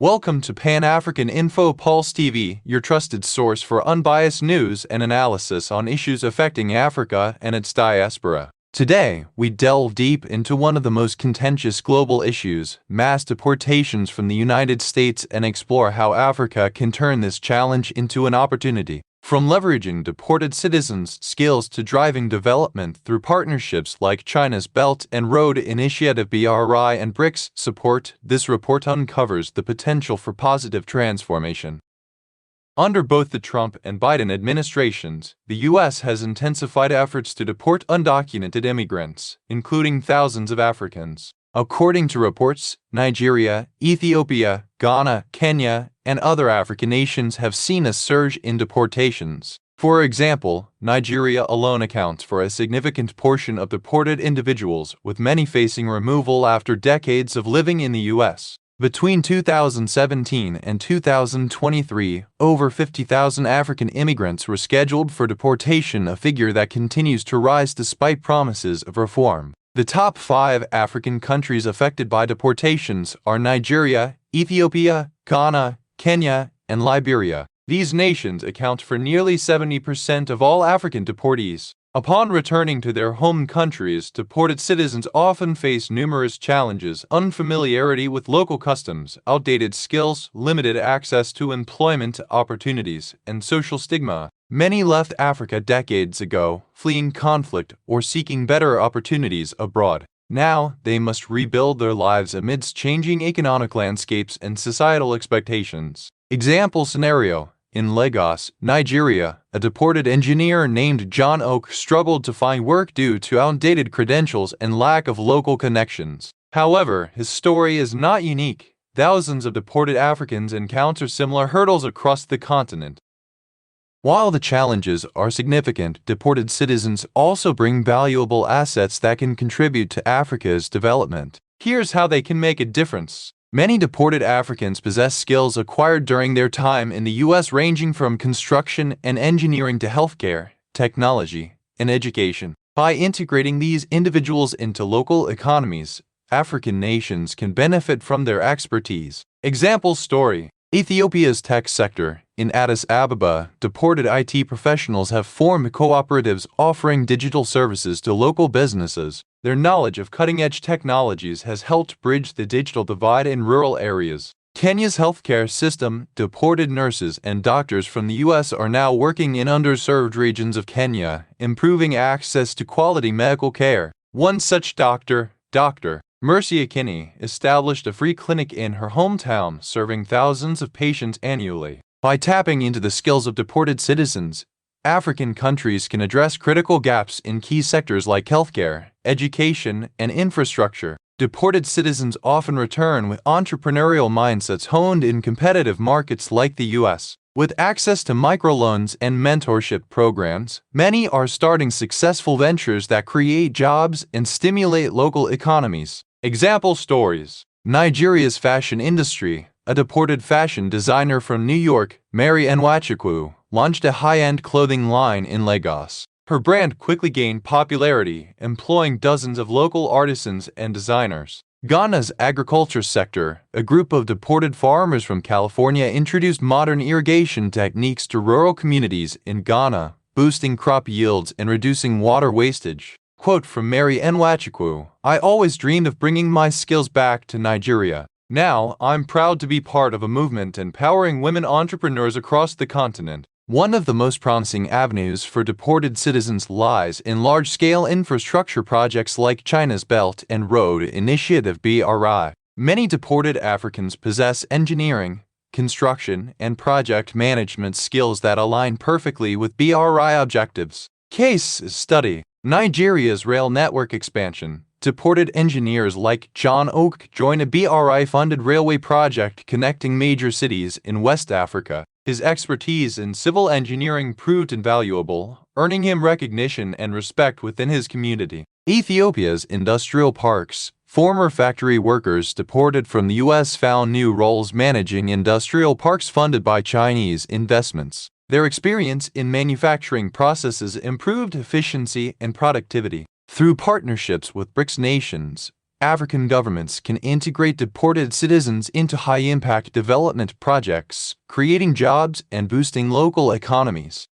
Welcome to Pan-African InfoPulse TV, your trusted source for unbiased news and analysis on issues affecting Africa and its diaspora. Today, we delve deep into one of the most contentious global issues, mass deportations from the United States, and explore how Africa can turn this challenge into an opportunity. From leveraging deported citizens' skills to driving development through partnerships like China's Belt and Road Initiative BRI and BRICS support, this report uncovers the potential for positive transformation. Under both the Trump and Biden administrations, the U.S. has intensified efforts to deport undocumented immigrants, including thousands of Africans. According to reports, Nigeria, Ethiopia, Ghana, Kenya, and other African nations have seen a surge in deportations. For example, Nigeria alone accounts for a significant portion of deported individuals, with many facing removal after decades of living in the U.S. Between 2017 and 2023, over 50,000 African immigrants were scheduled for deportation, a figure that continues to rise despite promises of reform. The top 5 African countries affected by deportations are Nigeria, Ethiopia, Ghana, Kenya, and Liberia. These nations account for nearly 70% of all African deportees. Upon returning to their home countries, deported citizens often face numerous challenges: unfamiliarity with local customs, outdated skills, limited access to employment opportunities, and social stigma. Many left Africa decades ago, fleeing conflict or seeking better opportunities abroad. Now, they must rebuild their lives amidst changing economic landscapes and societal expectations. Example scenario: in Lagos, Nigeria, a deported engineer named John Oak struggled to find work due to outdated credentials and lack of local connections. However, his story is not unique. Thousands of deported Africans encounter similar hurdles across the continent. While the challenges are significant, deported citizens also bring valuable assets that can contribute to Africa's development. Here's how they can make a difference. Many deported Africans possess skills acquired during their time in the U.S., ranging from construction and engineering to healthcare, technology, and education. By integrating these individuals into local economies, African nations can benefit from their expertise. Example story: Ethiopia's tech sector. In Addis Ababa, deported IT professionals have formed cooperatives offering digital services to local businesses. Their knowledge of cutting-edge technologies has helped bridge the digital divide in rural areas. Kenya's healthcare system: deported nurses and doctors from the U.S. are now working in underserved regions of Kenya, improving access to quality medical care. One such Dr. Mercy Akinyi established a free clinic in her hometown, serving thousands of patients annually. By tapping into the skills of deported citizens, African countries can address critical gaps in key sectors like healthcare, education, and infrastructure. Deported citizens often return with entrepreneurial mindsets honed in competitive markets like the U.S. With access to microloans and mentorship programs, many are starting successful ventures that create jobs and stimulate local economies. Example stories: Nigeria's fashion industry. A deported fashion designer from New York, Mary Nwachukwu, launched a high-end clothing line in Lagos. Her brand quickly gained popularity, employing dozens of local artisans and designers. Ghana's agriculture sector, a group of deported farmers from California, introduced modern irrigation techniques to rural communities in Ghana, boosting crop yields and reducing water wastage. Quote from Mary Nwachukwu: "I always dreamed of bringing my skills back to Nigeria. Now, I'm proud to be part of a movement empowering women entrepreneurs across the continent." One of the most promising avenues for deported citizens lies in large-scale infrastructure projects like China's Belt and Road Initiative BRI. Many deported Africans possess engineering, construction, and project management skills that align perfectly with BRI objectives. Case study: Nigeria's rail network expansion. Deported engineers like John Oak joined a BRI-funded railway project connecting major cities in West Africa. His expertise in civil engineering proved invaluable, earning him recognition and respect within his community. Ethiopia's industrial parks. Former factory workers deported from the U.S. found new roles managing industrial parks funded by Chinese investments. Their experience in manufacturing processes improved efficiency and productivity. Through partnerships with BRICS nations, African governments can integrate deported citizens into high-impact development projects, creating jobs and boosting local economies.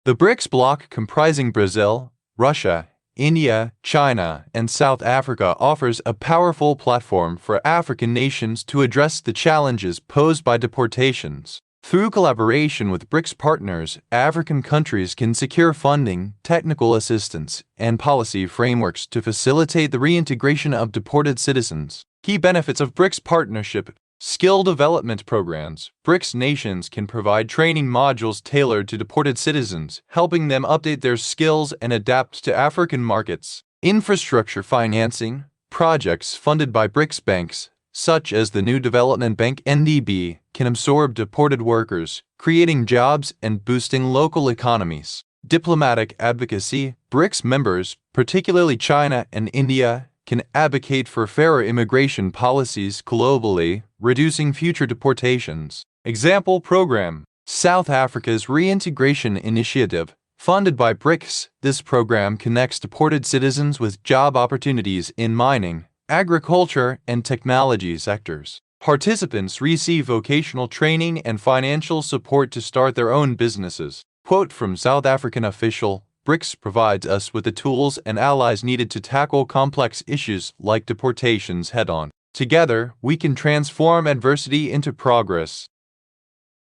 The BRICS bloc, comprising Brazil, Russia, India, China, and South Africa, offers a powerful platform for African nations to address the challenges posed by deportations. Through collaboration with BRICS partners, African countries can secure funding, technical assistance, and policy frameworks to facilitate the reintegration of deported citizens. Key benefits of BRICS partnership: skill development programs. BRICS nations can provide training modules tailored to deported citizens, helping them update their skills and adapt to African markets. Infrastructure financing. Projects funded by BRICS banks, such as the New Development Bank (NDB), can absorb deported workers, creating jobs and boosting local economies. Diplomatic advocacy. BRICS members, particularly China and India, can advocate for fairer immigration policies globally, reducing future deportations. Example program: South Africa's Reintegration Initiative. Funded by BRICS, this program connects deported citizens with job opportunities in mining, agriculture, and technology sectors. Participants receive vocational training and financial support to start their own businesses. Quote from South African official: BRICS provides us with the tools and allies needed to tackle complex issues like deportations head-on. Together, we can transform adversity into progress.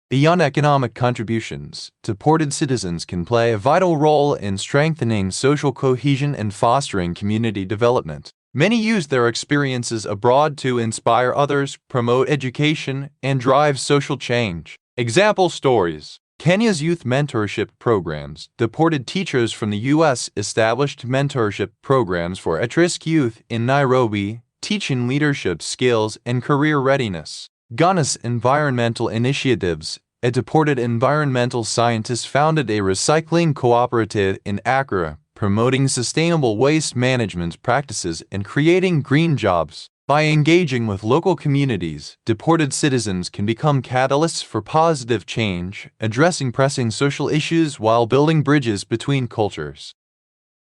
Beyond economic contributions, deported citizens can play a vital role in strengthening social cohesion and fostering community development. Many use their experiences abroad to inspire others, promote education, and drive social change. Example stories: Kenya's youth mentorship programs. Deported teachers from the U.S. established mentorship programs for at-risk youth in Nairobi, teaching leadership skills and career readiness. Ghana's environmental initiatives. A deported environmental scientist founded a recycling cooperative in Accra, promoting sustainable waste management practices and creating green jobs. By engaging with local communities, deported citizens can become catalysts for positive change, addressing pressing social issues while building bridges between cultures.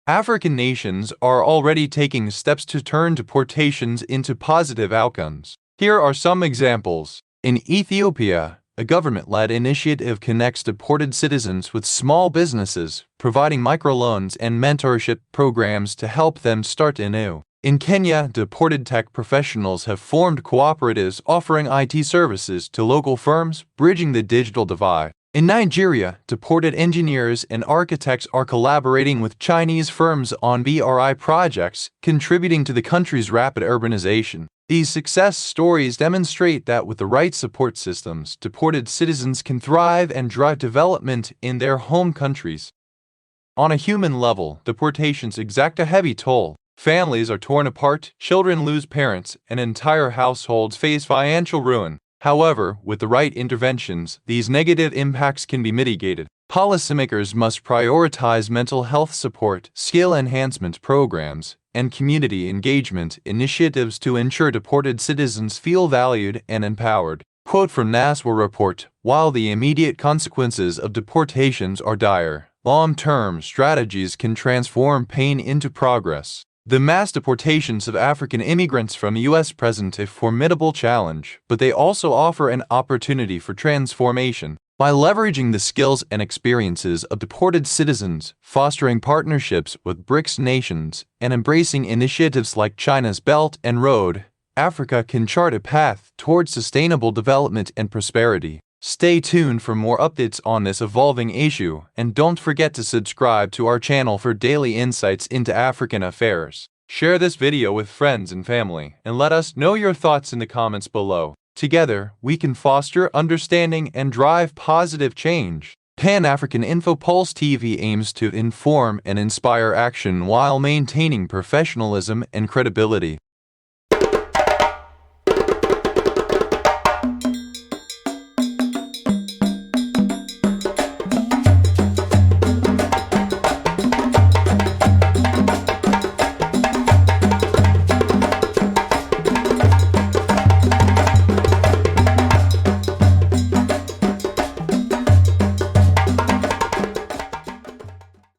African nations are already taking steps to turn deportations into positive outcomes. Here are some examples. In Ethiopia, a government-led initiative connects deported citizens with small businesses, providing microloans and mentorship programs to help them start anew. In Kenya, deported tech professionals have formed cooperatives offering IT services to local firms, bridging the digital divide. In Nigeria, deported engineers and architects are collaborating with Chinese firms on BRI projects, contributing to the country's rapid urbanization. These success stories demonstrate that with the right support systems, deported citizens can thrive and drive development in their home countries. On a human level, deportations exact a heavy toll. Families are torn apart, children lose parents, and entire households face financial ruin. However, with the right interventions, these negative impacts can be mitigated. Policymakers must prioritize mental health support, skill enhancement programs, and community engagement initiatives to ensure deported citizens feel valued and empowered. Quote from NASWA report: while the immediate consequences of deportations are dire, long-term strategies can transform pain into progress. The mass deportations of African immigrants from the U.S. present a formidable challenge, but they also offer an opportunity for transformation. By leveraging the skills and experiences of deported citizens, fostering partnerships with BRICS nations, and embracing initiatives like China's Belt and Road, Africa can chart a path towards sustainable development and prosperity. Stay tuned for more updates on this evolving issue, and don't forget to subscribe to our channel for daily insights into African affairs. Share this video with friends and family, and let us know your thoughts in the comments below. Together, we can foster understanding and drive positive change. Pan-African InfoPulse TV aims to inform and inspire action while maintaining professionalism and credibility.